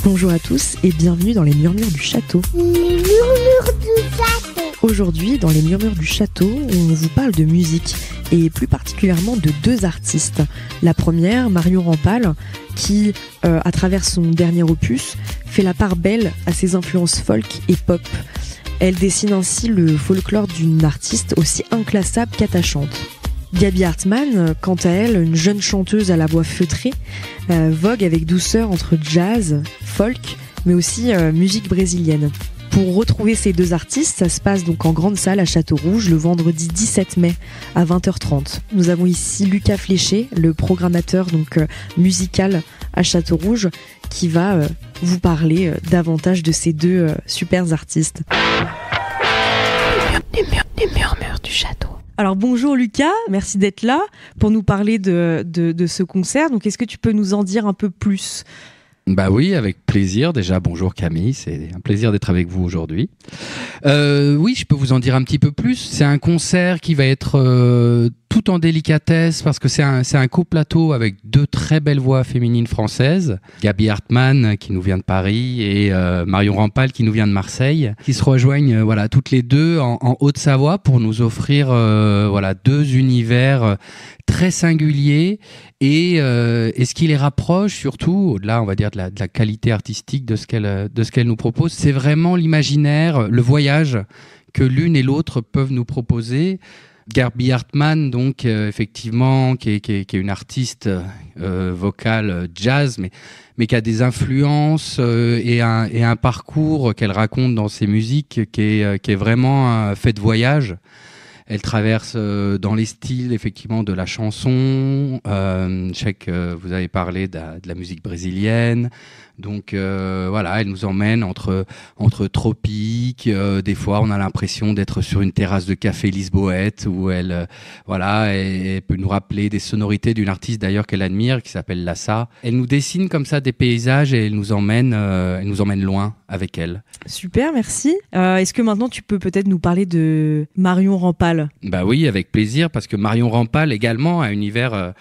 Bonjour à tous et bienvenue dans les Murmures du Château. Les Murmures du Château. Aujourd'hui, dans les Murmures du Château, on vous parle de musique et plus particulièrement de deux artistes. La première, Marion Rampal, qui, à travers son dernier opus, fait la part belle à ses influences folk et pop. Elle dessine ainsi le folklore d'une artiste aussi inclassable qu'attachante. Gaby Hartmann, quant à elle, une jeune chanteuse à la voix feutrée, vogue avec douceur entre jazz, folk, mais aussi musique brésilienne. Pour retrouver ces deux artistes, ça se passe donc en grande salle à Château-Rouge le vendredi 17 mai à 20h30. Nous avons ici Lucas Fléché, le programmateur musical à Château-Rouge, qui va vous parler davantage de ces deux super artistes. Les Murmures du Château. Alors bonjour Lucas, merci d'être là pour nous parler de ce concert. Donc est-ce que tu peux nous en dire un peu plus ? Bah oui, avec plaisir. Déjà, bonjour Camille, c'est un plaisir d'être avec vous aujourd'hui. Oui, je peux vous en dire un petit peu plus. C'est un concert qui va être tout en délicatesse parce que c'est un coplateau avec deux très belles voix féminines françaises. Gaby Hartmann qui nous vient de Paris et Marion Rampal qui nous vient de Marseille, qui se rejoignent toutes les deux en Haute-Savoie pour nous offrir deux univers très singuliers et ce qui les rapproche surtout, au-delà on va dire de la qualité artistique de ce qu'elle nous propose, c'est vraiment l'imaginaire, le voyage que l'une et l'autre peuvent nous proposer. Gaby Hartmann, donc effectivement, qui est une artiste vocale jazz, mais qui a des influences et un parcours qu'elle raconte dans ses musiques qui est vraiment fait de voyage. Elle traverse dans les styles effectivement de la chanson. Je sais que vous avez parlé de la musique brésilienne. Donc elle nous emmène entre tropiques. Des fois, on a l'impression d'être sur une terrasse de café lisboète où elle peut nous rappeler des sonorités d'une artiste d'ailleurs qu'elle admire, qui s'appelle Lassa. Elle nous dessine comme ça des paysages et elle nous emmène loin avec elle. Super, merci. Est-ce que maintenant tu peux peut-être nous parler de Marion Rampal ? Bah oui, avec plaisir, parce que Marion Rampal également a un univers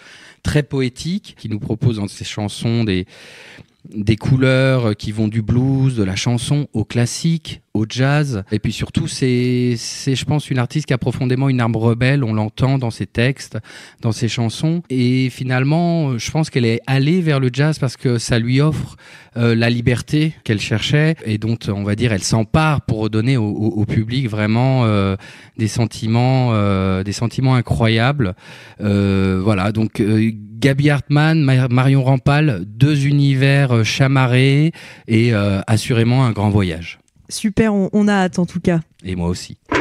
très poétique qui nous propose dans ses chansons des couleurs qui vont du blues, de la chanson au classique, au jazz. Et puis surtout, c'est je pense, une artiste qui a profondément une âme rebelle. On l'entend dans ses textes, dans ses chansons. Et finalement, je pense qu'elle est allée vers le jazz parce que ça lui offre la liberté qu'elle cherchait et dont, on va dire, elle s'empare pour redonner au public vraiment des sentiments incroyables. Donc Gaby Hartmann, Marion Rampal, deux univers chamarrés et assurément un grand voyage. Super, on a hâte en tout cas. Et moi aussi. Les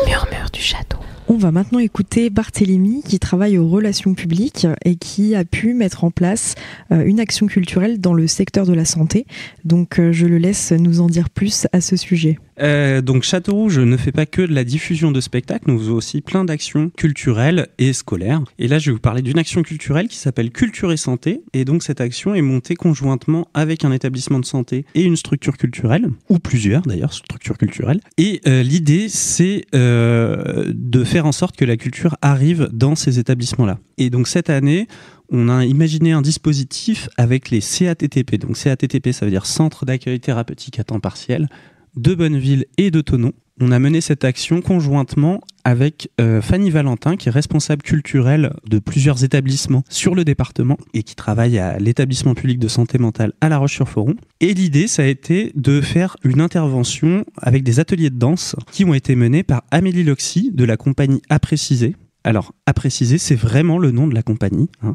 Murmures du Château. On va maintenant écouter Barthélémy qui travaille aux relations publiques et qui a pu mettre en place une action culturelle dans le secteur de la santé. Donc je le laisse nous en dire plus à ce sujet. Donc Château-Rouge ne fait pas que de la diffusion de spectacles, nous faisons aussi plein d'actions culturelles et scolaires. Et là, je vais vous parler d'une action culturelle qui s'appelle Culture et Santé. Et donc cette action est montée conjointement avec un établissement de santé et une structure culturelle, ou plusieurs d'ailleurs, structures culturelles. Et l'idée, c'est de faire en sorte que la culture arrive dans ces établissements-là. Et donc cette année, on a imaginé un dispositif avec les CATTP. Donc CATTP, ça veut dire Centre d'accueil thérapeutique à temps partiel, de Bonneville et de Thonon. On a mené cette action conjointement avec Fanny Valentin, qui est responsable culturelle de plusieurs établissements sur le département et qui travaille à l'établissement public de santé mentale à La Roche-sur-Foron. Et l'idée, ça a été de faire une intervention avec des ateliers de danse qui ont été menés par Amélie Loxy de la compagnie À Préciser. Alors, À Préciser, c'est vraiment le nom de la compagnie, hein.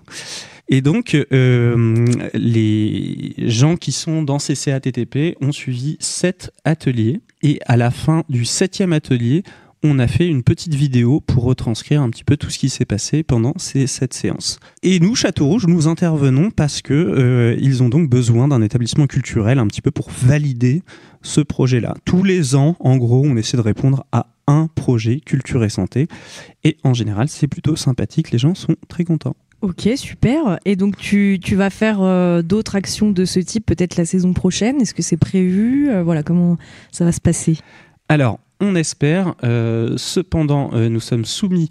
Et donc, les gens qui sont dans ces CATTP ont suivi 7 ateliers. Et à la fin du 7e atelier, on a fait une petite vidéo pour retranscrire un petit peu tout ce qui s'est passé pendant ces 7 séances. Et nous, Château-Rouge, nous intervenons parce que ils ont donc besoin d'un établissement culturel un petit peu pour valider ce projet-là. Tous les ans, en gros, on essaie de répondre à un projet culture et santé. Et en général, c'est plutôt sympathique. Les gens sont très contents. Ok, super. Et donc tu vas faire d'autres actions de ce type peut-être la saison prochaine ? Est-ce que c'est prévu ? Comment ça va se passer ? Alors, on espère. Cependant, nous sommes soumis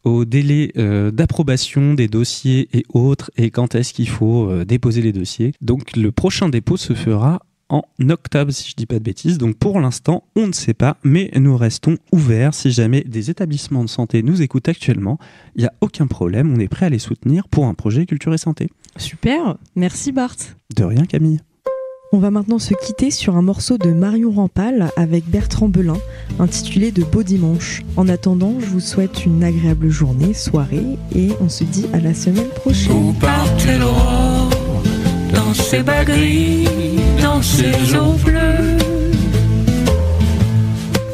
au délai d'approbation des dossiers et autres, et quand est-ce qu'il faut déposer les dossiers. Donc le prochain dépôt se fera en octobre, si je dis pas de bêtises. Donc pour l'instant, on ne sait pas, mais nous restons ouverts. Si jamais des établissements de santé nous écoutent actuellement, il n'y a aucun problème, on est prêt à les soutenir pour un projet culture et santé. Super, merci Bart. De rien, Camille. On va maintenant se quitter sur un morceau de Marion Rampal avec Bertrand Belin, intitulé De Beaux Dimanches. En attendant, je vous souhaite une agréable journée, soirée, et on se dit à la semaine prochaine. Où partait l'aurore dans ses bas gris, dans ses eaux bleues,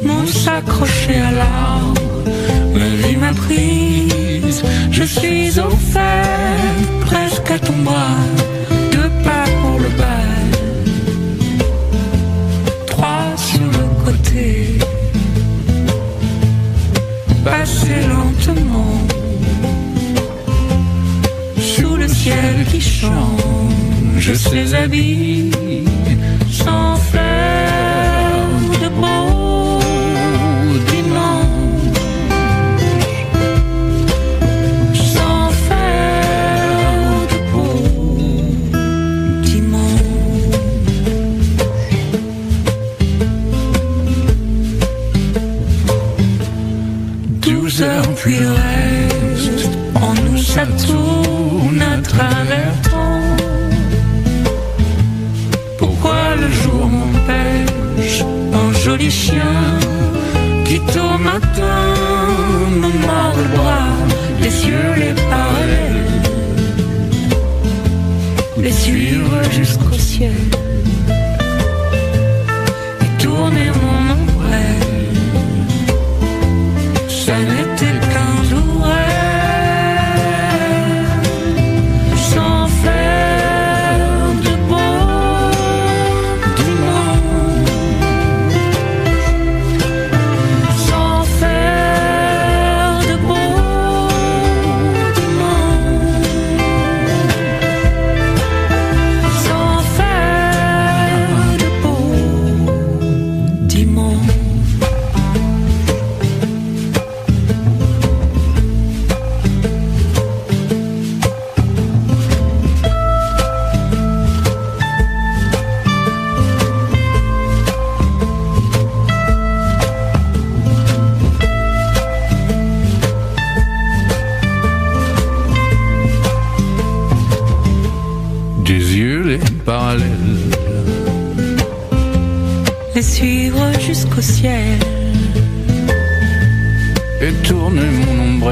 mon s'accrocher à l'arbre, ma vie m'a prise, je suis au fer, presque à ton bras, 2 pas pour le bal, 3 sur le côté, passer lentement, sous le ciel qui change ses habits, sans faire de beaux dimanches, sans faire de beaux dimanches. 12 heures puis le reste, en nous ça tourne à travers temps. Pourquoi le jour m'empêche, un joli chien qui tôt matin me mord le bras, les cieux, les parallèles, les suivre jusqu'au ciel et tourner mon ombrelle, ça n'était qu'un jour sans faire de beaux dimanches, sans faire de beaux dimanches, sans faire de beaux dimanches. Des yeux les parallèles, les suivre jusqu'au ciel et tourner mon ombrelle